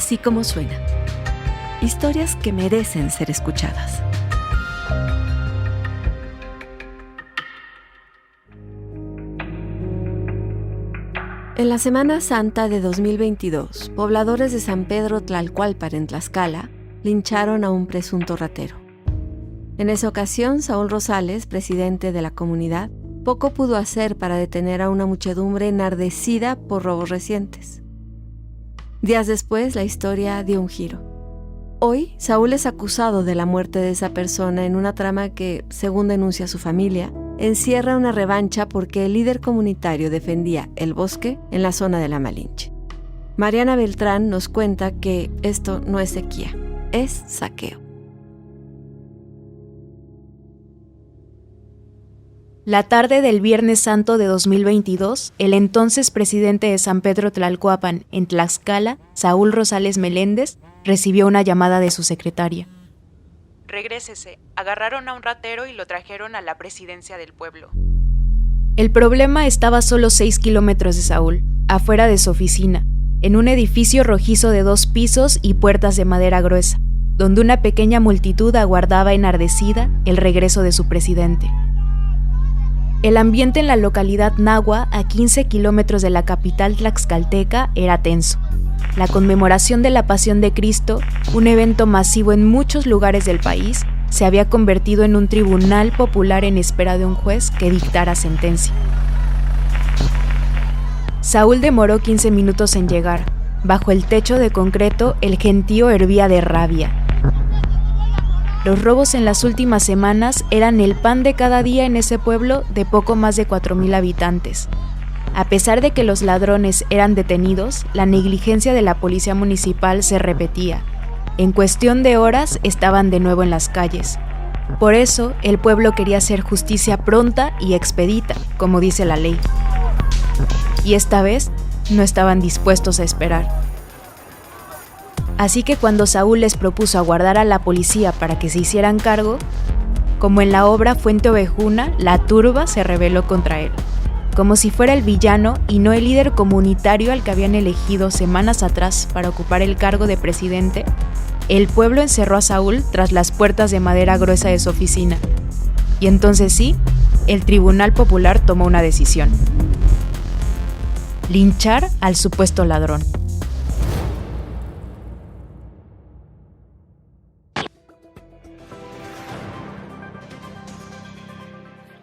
Así como suena. Historias que merecen ser escuchadas. En la Semana Santa de 2022, pobladores de San Pedro Tlalcualpan en Tlaxcala lincharon a un presunto ratero. En esa ocasión, Saúl Rosales, presidente de la comunidad, poco pudo hacer para detener a una muchedumbre enardecida por robos recientes. Días después, la historia dio un giro. Hoy, Saúl es acusado de la muerte de esa persona en una trama que, según denuncia su familia, encierra una revancha porque el líder comunitario defendía el bosque en la zona de la Malinche. Mariana Beltrán nos cuenta que esto no es sequía, es saqueo. La tarde del Viernes Santo de 2022, el entonces presidente de San Pedro Tlalcuapan, en Tlaxcala, Saúl Rosales Meléndez, recibió una llamada de su secretaria. Regrésese, agarraron a un ratero y lo trajeron a la presidencia del pueblo. El problema estaba a solo 6 kilómetros de Saúl, afuera de su oficina, en un edificio rojizo de 2 pisos y puertas de madera gruesa, donde una pequeña multitud aguardaba enardecida el regreso de su presidente. El ambiente en la localidad Nahua, a 15 kilómetros de la capital tlaxcalteca, era tenso. La conmemoración de la Pasión de Cristo, un evento masivo en muchos lugares del país, se había convertido en un tribunal popular en espera de un juez que dictara sentencia. Saúl demoró 15 minutos en llegar. Bajo el techo de concreto, el gentío hervía de rabia. Los robos en las últimas semanas eran el pan de cada día en ese pueblo de poco más de 4,000 habitantes. A pesar de que los ladrones eran detenidos, la negligencia de la policía municipal se repetía. En cuestión de horas estaban de nuevo en las calles. Por eso, el pueblo quería hacer justicia pronta y expedita, como dice la ley. Y esta vez, no estaban dispuestos a esperar. Así que cuando Saúl les propuso aguardar a la policía para que se hicieran cargo, como en la obra Fuente Ovejuna, la turba se rebeló contra él. Como si fuera el villano y no el líder comunitario al que habían elegido semanas atrás para ocupar el cargo de presidente, el pueblo encerró a Saúl tras las puertas de madera gruesa de su oficina. Y entonces sí, el Tribunal Popular tomó una decisión: linchar al supuesto ladrón.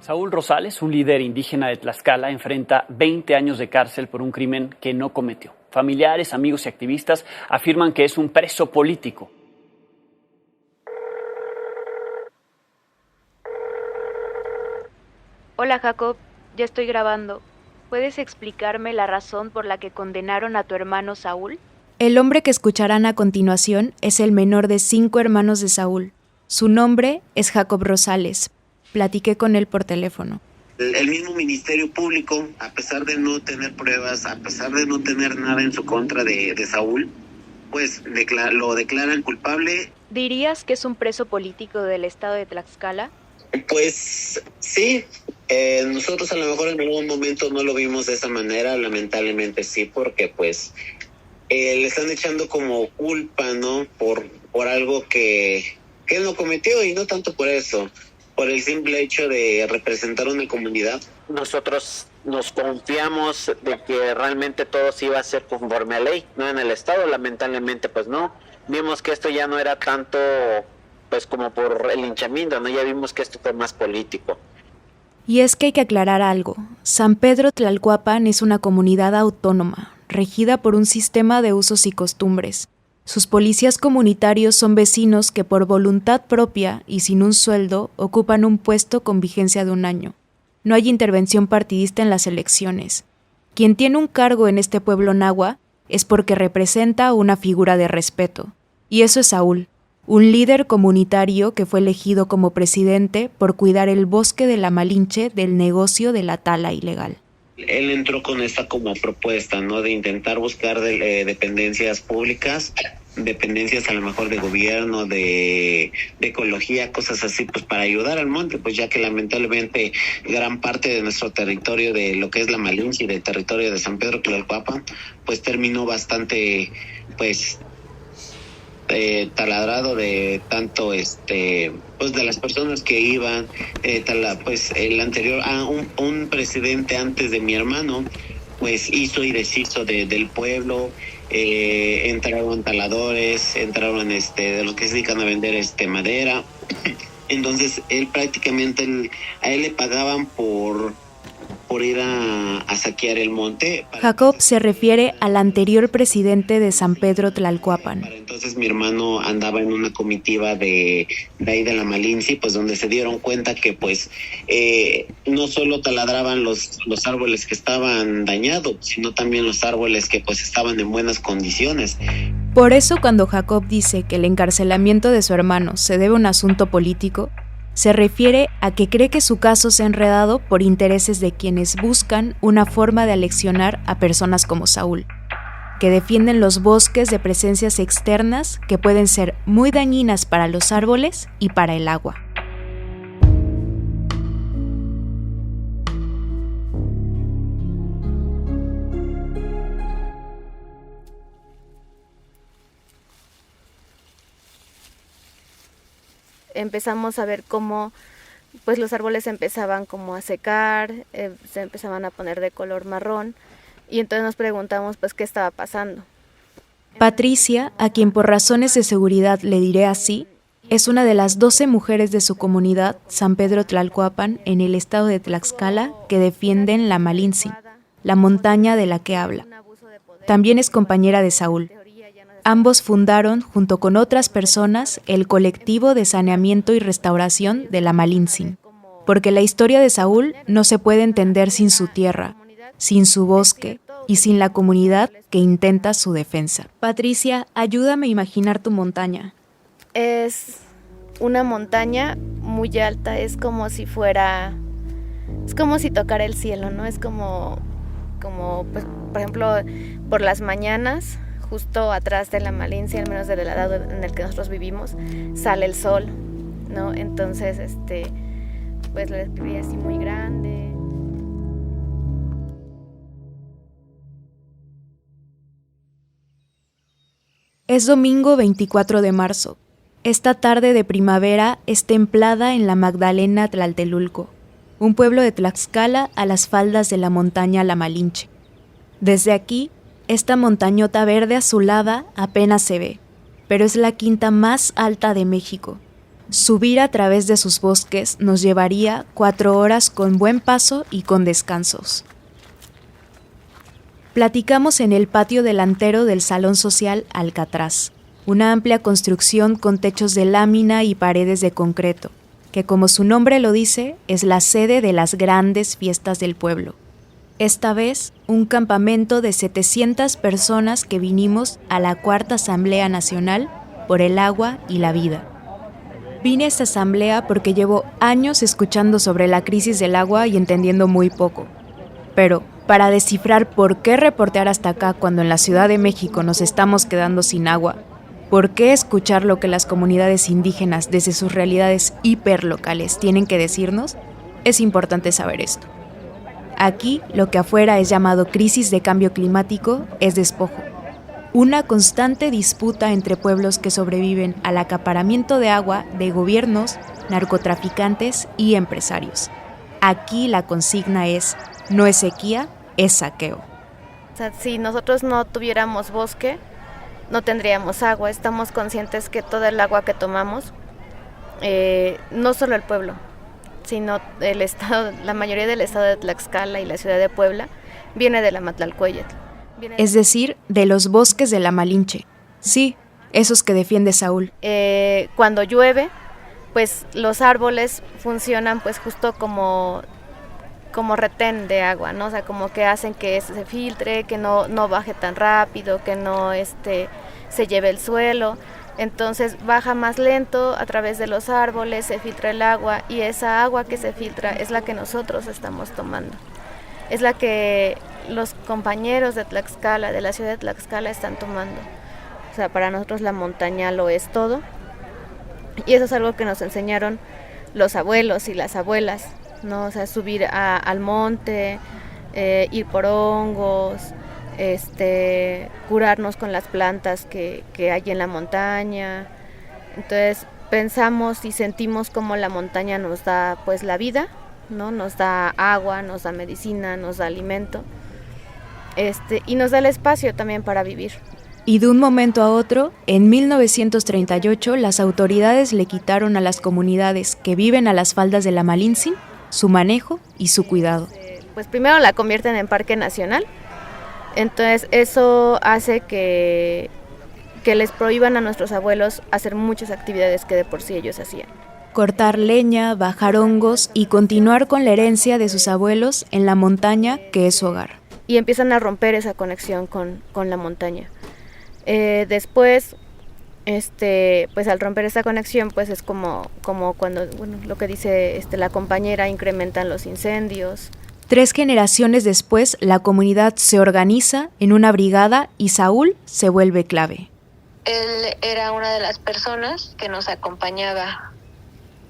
Saúl Rosales, un líder indígena de Tlaxcala, enfrenta 20 años de cárcel por un crimen que no cometió. Familiares, amigos y activistas afirman que es un preso político. Hola Jacob, ya estoy grabando. ¿Puedes explicarme la razón por la que condenaron a tu hermano Saúl? El hombre que escucharán a continuación es el menor de 5 hermanos de Saúl. Su nombre es Jacob Rosales. Platiqué con él por teléfono. El mismo Ministerio Público, a pesar de no tener pruebas, a pesar de no tener nada en su contra de Saúl, pues lo declaran culpable. ¿Dirías que es un preso político del estado de Tlaxcala? Pues sí, nosotros a lo mejor en algún momento no lo vimos de esa manera, lamentablemente sí, porque pues le están echando como culpa, ¿no? Por algo que él no cometió, y no tanto por eso, por el simple hecho de representar una comunidad. Nosotros nos confiamos de que realmente todo se iba a hacer conforme a ley, no en el estado, lamentablemente pues no. Vimos que esto ya no era tanto pues como por el linchamiento, ¿no? Ya vimos que esto fue más político. Y es que hay que aclarar algo. San Pedro Tlalcuapan es una comunidad autónoma, regida por un sistema de usos y costumbres. Sus policías comunitarios son vecinos que por voluntad propia y sin un sueldo ocupan un puesto con vigencia de 1 año. No hay intervención partidista en las elecciones. Quien tiene un cargo en este pueblo nahua es porque representa una figura de respeto. Y eso es Saúl, un líder comunitario que fue elegido como presidente por cuidar el bosque de la Malinche del negocio de la tala ilegal. Él entró con esta como propuesta, ¿no? De intentar buscar dependencias públicas, dependencias a lo mejor de gobierno, de ecología, cosas así, pues para ayudar al monte, pues ya que lamentablemente gran parte de nuestro territorio, de lo que es la Malinche y del territorio de San Pedro Tlalcuapan, pues terminó bastante, pues taladrado de tanto pues de las personas que iban, pues el anterior, un presidente antes de mi hermano, pues hizo y deshizo del pueblo. Entraron taladores, entraron de los que se dedican a vender madera. Entonces él prácticamente a él le pagaban por ir a saquear el monte. Jacob se refiere al anterior presidente de San Pedro Tlalcuapan. Entonces mi hermano andaba en una comitiva de ahí de la Malinci, pues donde se dieron cuenta que pues no solo taladraban los árboles que estaban dañados, sino también los árboles que pues estaban en buenas condiciones. Por eso cuando Jacob dice que el encarcelamiento de su hermano se debe a un asunto político, se refiere a que cree que su caso se ha enredado por intereses de quienes buscan una forma de aleccionar a personas como Saúl, que defienden los bosques de presencias externas que pueden ser muy dañinas para los árboles y para el agua. Empezamos a ver cómo pues los árboles empezaban como a secar, se empezaban a poner de color marrón, y entonces nos preguntamos pues qué estaba pasando. Patricia, a quien por razones de seguridad le diré así, es una de las 12 mujeres de su comunidad San Pedro Tlalcuapan en el estado de Tlaxcala que defienden la Malinci, la montaña de la que habla. También es compañera de Saúl. Ambos fundaron, junto con otras personas, el colectivo de saneamiento y restauración de la Malinci, porque la historia de Saúl no se puede entender sin su tierra, sin su bosque y sin la comunidad que intenta su defensa. Patricia, ayúdame a imaginar tu montaña. Es una montaña muy alta, es como si tocara el cielo, ¿no? Es como pues, por ejemplo, por las mañanas, justo atrás de la Malinci, al menos del lado en el que nosotros vivimos, sale el sol, ¿no? Entonces, pues lo describí así muy grande. Es domingo 24 de marzo. Esta tarde de primavera es templada en la Magdalena Tlaltelulco, un pueblo de Tlaxcala a las faldas de la montaña La Malinche. Desde aquí, esta montañota verde azulada apenas se ve, pero es la quinta más alta de México. Subir a través de sus bosques nos llevaría 4 horas con buen paso y con descansos. Platicamos en el patio delantero del Salón Social Alcatraz, una amplia construcción con techos de lámina y paredes de concreto, que como su nombre lo dice, es la sede de las grandes fiestas del pueblo. Esta vez, un campamento de 700 personas que vinimos a la Cuarta Asamblea Nacional por el agua y la vida. Vine a esta asamblea porque llevo años escuchando sobre la crisis del agua y entendiendo muy poco. Pero, para descifrar por qué reportear hasta acá cuando en la Ciudad de México nos estamos quedando sin agua, por qué escuchar lo que las comunidades indígenas desde sus realidades hiperlocales tienen que decirnos, es importante saber esto. Aquí, lo que afuera es llamado crisis de cambio climático es despojo. Una constante disputa entre pueblos que sobreviven al acaparamiento de agua de gobiernos, narcotraficantes y empresarios. Aquí la consigna es, no es sequía, es saqueo. O sea, si nosotros no tuviéramos bosque, no tendríamos agua. Estamos conscientes que todo el agua que tomamos, no solo el pueblo, sino el estado, la mayoría del estado de Tlaxcala y la ciudad de Puebla, viene de la Matlalcueyetl. Es decir, de los bosques de la Malinche. Sí, esos que defiende Saúl. Cuando llueve, pues los árboles funcionan pues justo como retén de agua, ¿no? O sea, como que hacen que se filtre, que no baje tan rápido, que no se lleve el suelo. Entonces baja más lento a través de los árboles, se filtra el agua, y esa agua que se filtra es la que nosotros estamos tomando. Es la que los compañeros de Tlaxcala, de la ciudad de Tlaxcala, están tomando. O sea, para nosotros la montaña lo es todo. Y eso es algo que nos enseñaron los abuelos y las abuelas, ¿no? O sea, subir al monte, ir por hongos, curarnos con las plantas que hay en la montaña. Entonces pensamos y sentimos como la montaña nos da pues la vida, ¿no? Nos da agua, nos da medicina, nos da alimento, y nos da el espacio también para vivir. Y de un momento a otro, en 1938, las autoridades le quitaron a las comunidades que viven a las faldas de la Malintzin su manejo y su cuidado. Pues primero la convierten en parque nacional, entonces eso hace que les prohíban a nuestros abuelos hacer muchas actividades que de por sí ellos hacían. Cortar leña, bajar hongos y continuar con la herencia de sus abuelos en la montaña que es su hogar. Y empiezan a romper esa conexión con la montaña. Después, pues al romper esta conexión, pues es como cuando, lo que dice la compañera, incrementan los incendios. 3 generaciones después, la comunidad se organiza en una brigada y Saúl se vuelve clave. Él era una de las personas que nos acompañaba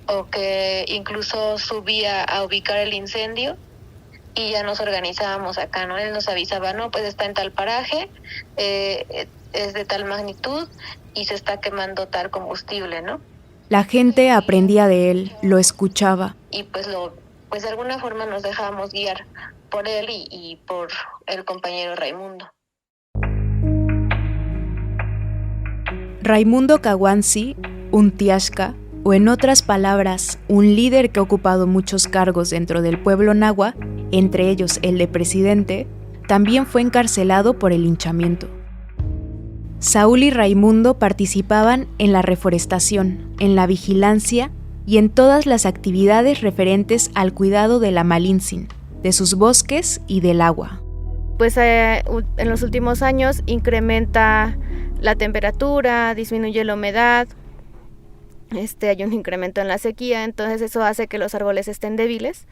o que incluso subía a ubicar el incendio y ya nos organizábamos acá, ¿no? Él nos avisaba, no, pues está en tal paraje, es de tal magnitud y se está quemando tal combustible, ¿no? La gente aprendía de él, lo escuchaba. Y pues de alguna forma nos dejábamos guiar por él y por el compañero Raimundo. Raimundo Caguanzi, un tiashka, o en otras palabras, un líder que ha ocupado muchos cargos dentro del pueblo nahua, entre ellos el de presidente, también fue encarcelado por el linchamiento. Saúl y Raimundo participaban en la reforestación, en la vigilancia y en todas las actividades referentes al cuidado de la Malintzin, de sus bosques y del agua. Pues en los últimos años incrementa la temperatura, disminuye la humedad, hay un incremento en la sequía, entonces eso hace que los árboles estén débiles.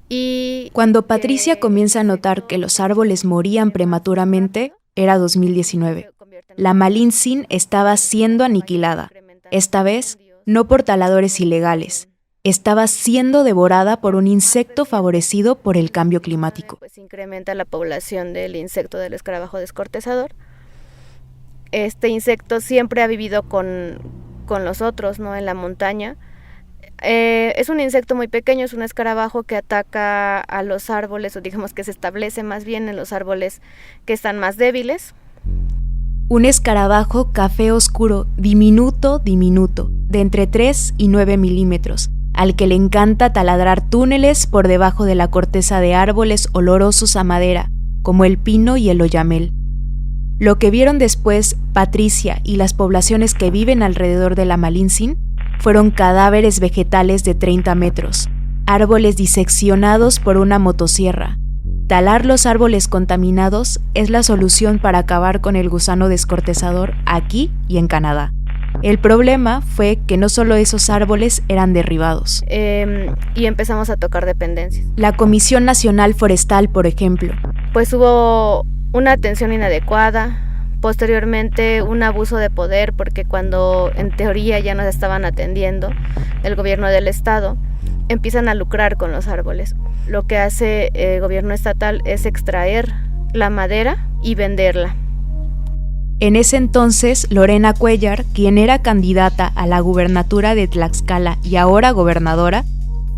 Y cuando Patricia comienza a notar que los árboles morían prematuramente, era 2019. La Malintzin estaba siendo aniquilada, esta vez no por taladores ilegales, estaba siendo devorada por un insecto favorecido por el cambio climático. Pues incrementa la población del insecto del escarabajo descortezador. Este insecto siempre ha vivido con los otros, ¿no? En la montaña. Es un insecto muy pequeño, es un escarabajo que ataca a los árboles, o digamos que se establece más bien en los árboles que están más débiles. Un escarabajo café oscuro, diminuto, de entre 3 y 9 milímetros, al que le encanta taladrar túneles por debajo de la corteza de árboles olorosos a madera, como el pino y el oyamel. Lo que vieron después Patricia y las poblaciones que viven alrededor de la Malintzin fueron cadáveres vegetales de 30 metros, árboles diseccionados por una motosierra. Talar los árboles contaminados es la solución para acabar con el gusano descortezador aquí y en Canadá. El problema fue que no solo esos árboles eran derribados. Y empezamos a tocar dependencias. La Comisión Nacional Forestal, por ejemplo. Pues hubo una atención inadecuada, posteriormente un abuso de poder, porque cuando en teoría ya nos estaban atendiendo, el gobierno del estado empiezan a lucrar con los árboles. Lo que hace el gobierno estatal es extraer la madera y venderla. En ese entonces, Lorena Cuellar, quien era candidata a la gubernatura de Tlaxcala y ahora gobernadora,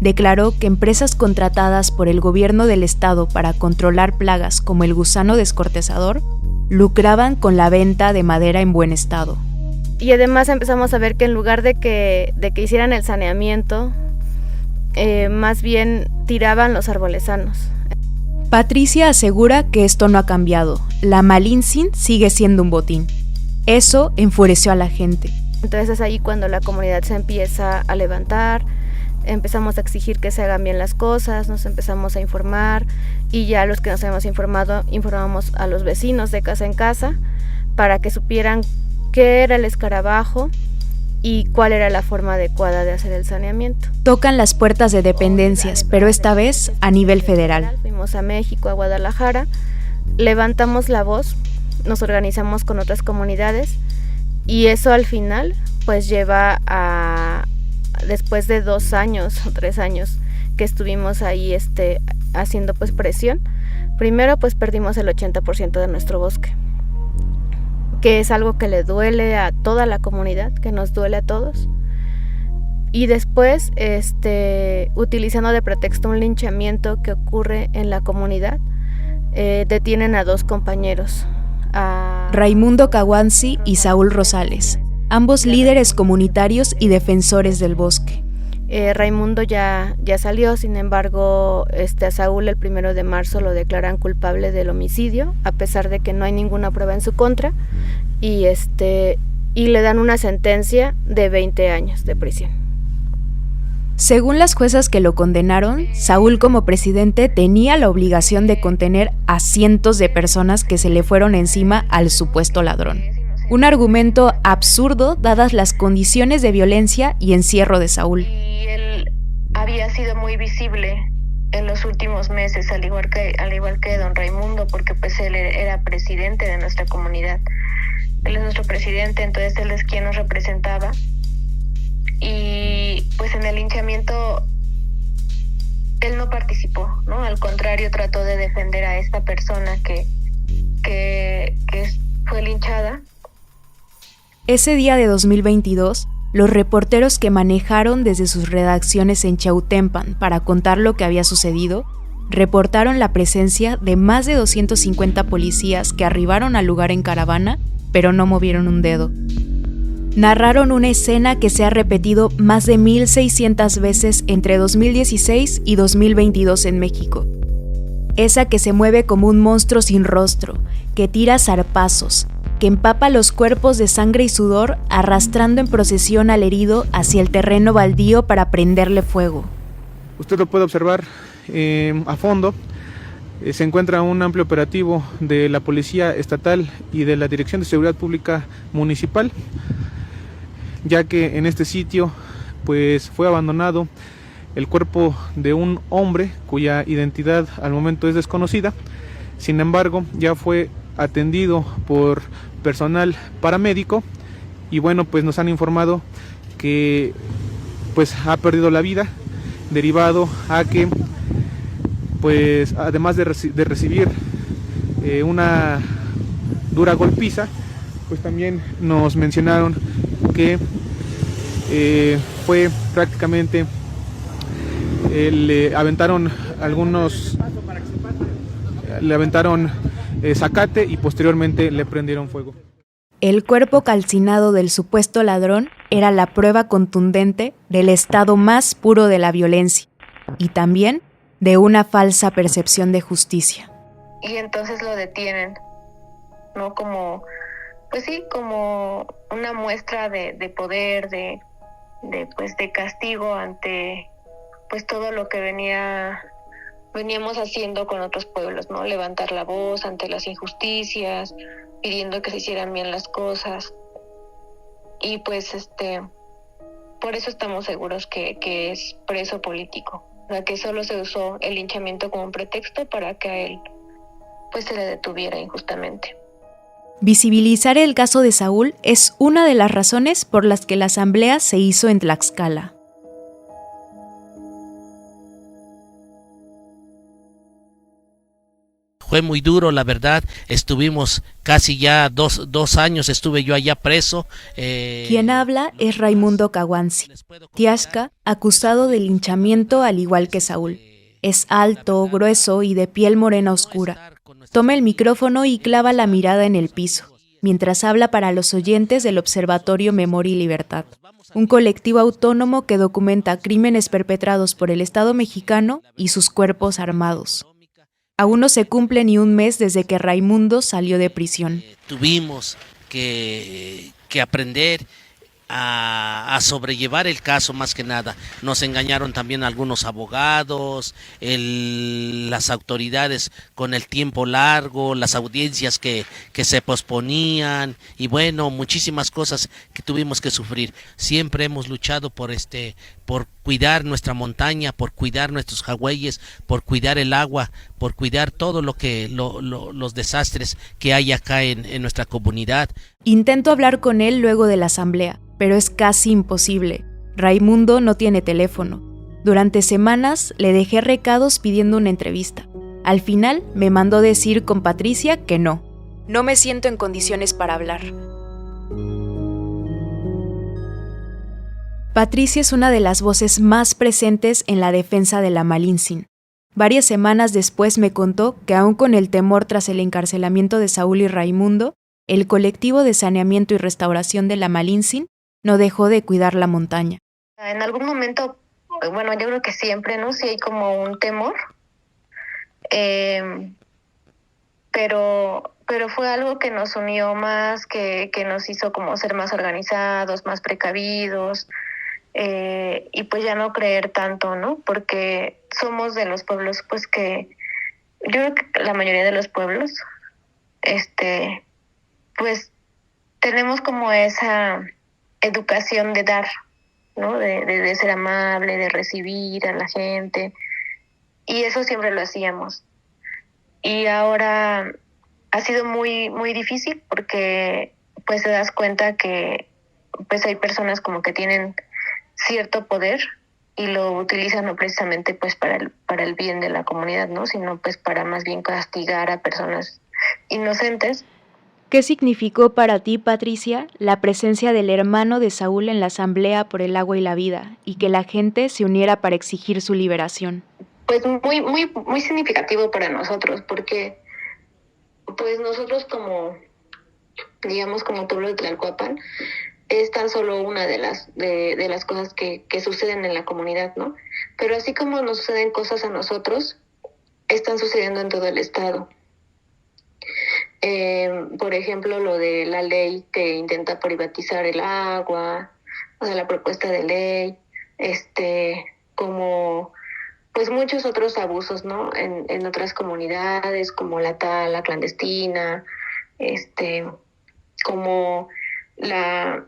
declaró que empresas contratadas por el gobierno del estado para controlar plagas como el gusano descortezador lucraban con la venta de madera en buen estado. Y además empezamos a ver que en lugar de que hicieran el saneamiento, más bien tiraban los árboles sanos. Patricia asegura que esto no ha cambiado. La Malintzin sigue siendo un botín. Eso enfureció a la gente. Entonces es ahí cuando la comunidad se empieza a levantar, empezamos a exigir que se hagan bien las cosas, nos empezamos a informar y ya los que nos habíamos informado, informamos a los vecinos de casa en casa para que supieran qué era el escarabajo y cuál era la forma adecuada de hacer el saneamiento. Tocan las puertas de dependencias, pero esta vez a nivel federal. Fuimos a México, a Guadalajara, levantamos la voz, nos organizamos con otras comunidades y eso al final pues lleva a, después de 2 años o 3 años que estuvimos ahí haciendo pues presión, Primero pues perdimos el 80% de nuestro bosque, que es algo que le duele a toda la comunidad, que nos duele a todos. Y después, utilizando de pretexto un linchamiento que ocurre en la comunidad, detienen a 2 compañeros. Raimundo Caguanzi y Saúl Rosales, ambos líderes comunitarios y defensores del bosque. Raimundo ya salió, sin embargo, a Saúl el 1 de marzo lo declaran culpable del homicidio, a pesar de que no hay ninguna prueba en su contra, y le dan una sentencia de 20 años de prisión. Según las juezas que lo condenaron, Saúl como presidente tenía la obligación de contener a cientos de personas que se le fueron encima al supuesto ladrón. Un argumento absurdo dadas las condiciones de violencia y encierro de Saúl. Y él había sido muy visible en los últimos meses, al igual que don Raimundo, porque pues él era presidente de nuestra comunidad. Él es nuestro presidente, entonces él es quien nos representaba. Y pues en el linchamiento él no participó, ¿no? Al contrario, trató de defender a esta persona que fue linchada. Ese día de 2022, los reporteros que manejaron desde sus redacciones en Chautempan para contar lo que había sucedido, reportaron la presencia de más de 250 policías que arribaron al lugar en caravana, pero no movieron un dedo. Narraron una escena que se ha repetido más de 1,600 veces entre 2016 y 2022 en México. Esa que se mueve como un monstruo sin rostro, que tira zarpazos, que empapa los cuerpos de sangre y sudor, arrastrando en procesión al herido hacia el terreno baldío para prenderle fuego. Usted lo puede observar a fondo. Se encuentra un amplio operativo de la Policía Estatal y de la Dirección de Seguridad Pública Municipal, ya que en este sitio pues fue abandonado el cuerpo de un hombre cuya identidad al momento es desconocida. Sin embargo, ya fue atendido por personal paramédico y bueno, pues nos han informado que pues ha perdido la vida derivado a que pues además de recibir una dura golpiza, pues también nos mencionaron que fue prácticamente le aventaron zacate y posteriormente le prendieron fuego. El cuerpo calcinado del supuesto ladrón era la prueba contundente del estado más puro de la violencia y también de una falsa percepción de justicia. Y entonces lo detienen, ¿no? Como una muestra de poder, de castigo ante pues todo lo que veníamos haciendo con otros pueblos, ¿no? Levantar la voz ante las injusticias, pidiendo que se hicieran bien las cosas. Y pues por eso estamos seguros que es preso político, o sea, que solo se usó el linchamiento como un pretexto para que a él pues se le detuviera injustamente. Visibilizar el caso de Saúl es una de las razones por las que la asamblea se hizo en Tlaxcala. Fue muy duro, la verdad. Estuvimos casi ya dos años, estuve yo allá preso. Quien habla es Raimundo Caguanzi, Tiasca, acusado de linchamiento al igual que Saúl. Es alto, grueso y de piel morena oscura. Toma el micrófono y clava la mirada en el piso, mientras habla para los oyentes del Observatorio Memoria y Libertad, un colectivo autónomo que documenta crímenes perpetrados por el Estado mexicano y sus cuerpos armados. Aún no se cumple ni un mes desde que Raimundo salió de prisión. Tuvimos que aprender a sobrellevar el caso más que nada. Nos engañaron también algunos abogados, las autoridades con el tiempo largo, las audiencias que se posponían y bueno, muchísimas cosas que tuvimos que sufrir. Siempre hemos luchado por cuidar nuestra montaña, por cuidar nuestros jagüeyes, por cuidar el agua, por cuidar todo los desastres que hay acá en nuestra comunidad. Intento hablar con él luego de la asamblea, pero es casi imposible. Raimundo no tiene teléfono. Durante semanas le dejé recados pidiendo una entrevista, Al final me mandó decir con Patricia que no me siento en condiciones para hablar. Patricia es una de las voces más presentes en la defensa de la Malintzin. Varias semanas después me contó que aún con el temor tras el encarcelamiento de Saúl y Raimundo, el colectivo de saneamiento y restauración de la Malintzin no dejó de cuidar la montaña. En algún momento, bueno, yo creo que siempre, ¿no? Sí hay como un temor, pero fue algo que nos unió más, que nos hizo como ser más organizados, más precavidos, y pues ya no creer tanto, ¿no? Porque somos de los pueblos, pues que yo creo que la mayoría de los pueblos, pues tenemos como esa educación de dar, ¿no? De ser amable, de recibir a la gente, y eso siempre lo hacíamos. Y ahora ha sido muy, muy difícil porque pues te das cuenta que pues hay personas como que tienen cierto poder y lo utilizan no precisamente pues para el bien de la comunidad, ¿no? Sino pues para más bien castigar a personas inocentes. ¿Qué significó para ti, Patricia, la presencia del hermano de Saúl en la Asamblea por el Agua y la Vida y que la gente se uniera para exigir su liberación? Pues muy, muy, muy significativo para nosotros, porque pues nosotros como pueblo de Tlalcuapan, es tan solo una de las cosas que suceden en la comunidad, ¿no? Pero así como nos suceden cosas a nosotros, están sucediendo en todo el estado. Por ejemplo, lo de la ley que intenta privatizar el agua, o sea, la propuesta de ley, como pues muchos otros abusos, ¿no? En otras comunidades, como la tala clandestina, como la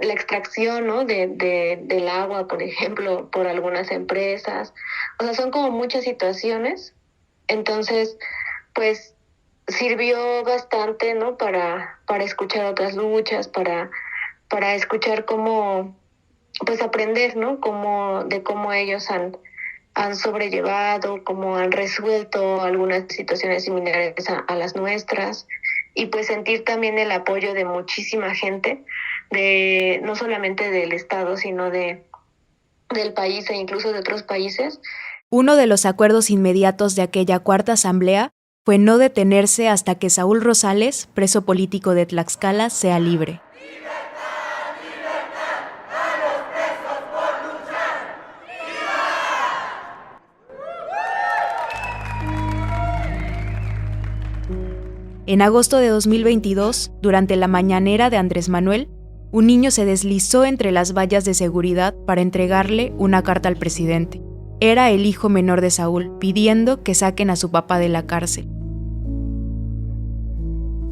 extracción, ¿no? del agua, por ejemplo, por algunas empresas. O sea, son como muchas situaciones. Entonces, pues sirvió bastante, ¿no? Para escuchar otras luchas, para escuchar cómo, pues aprender, ¿no? De cómo ellos han sobrellevado, cómo han resuelto algunas situaciones similares a las nuestras, y pues sentir también el apoyo de muchísima gente, no solamente del estado, sino del país e incluso de otros países. Uno de los acuerdos inmediatos de aquella cuarta asamblea fue no detenerse hasta que Saúl Rosales, preso político de Tlaxcala, sea libre. En agosto de 2022, durante la mañanera de Andrés Manuel, un niño se deslizó entre las vallas de seguridad para entregarle una carta al presidente. Era el hijo menor de Saúl, pidiendo que saquen a su papá de la cárcel.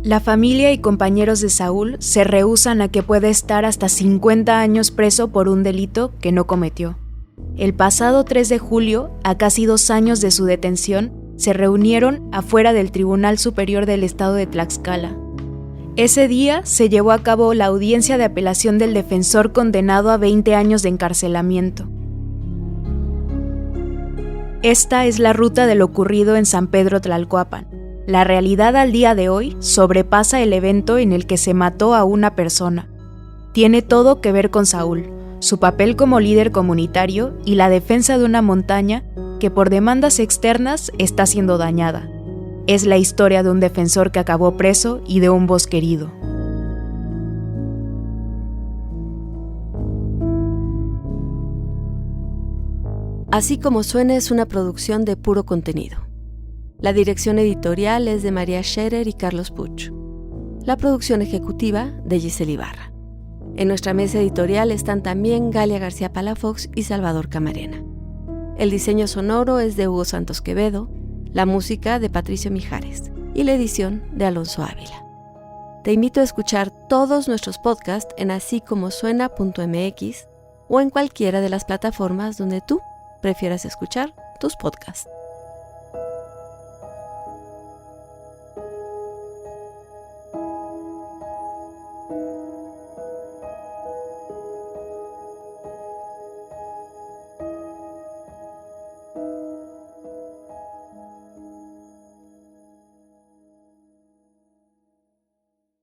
La familia y compañeros de Saúl se rehúsan a que pueda estar hasta 50 años preso por un delito que no cometió. El pasado 3 de julio, a casi 2 años de su detención, se reunieron afuera del Tribunal Superior del Estado de Tlaxcala. Ese día se llevó a cabo la audiencia de apelación del defensor condenado a 20 años de encarcelamiento. Esta es la ruta de lo ocurrido en San Pedro Tlalcuapan. La realidad al día de hoy sobrepasa el evento en el que se mató a una persona. Tiene todo que ver con Saúl, su papel como líder comunitario y la defensa de una montaña que por demandas externas está siendo dañada. Es la historia de un defensor que acabó preso y de un bosque herido. Así como suena es una producción de Puro Contenido. La dirección editorial es de María Scherer y Carlos Puch. La producción ejecutiva de Giselle Ibarra. En nuestra mesa editorial están también Galia García Palafox y Salvador Camarena. El diseño sonoro es de Hugo Santos Quevedo, la música de Patricio Mijares y la edición de Alonso Ávila. Te invito a escuchar todos nuestros podcasts en asicomosuena.mx o en cualquiera de las plataformas donde tú prefieras escuchar tus podcasts.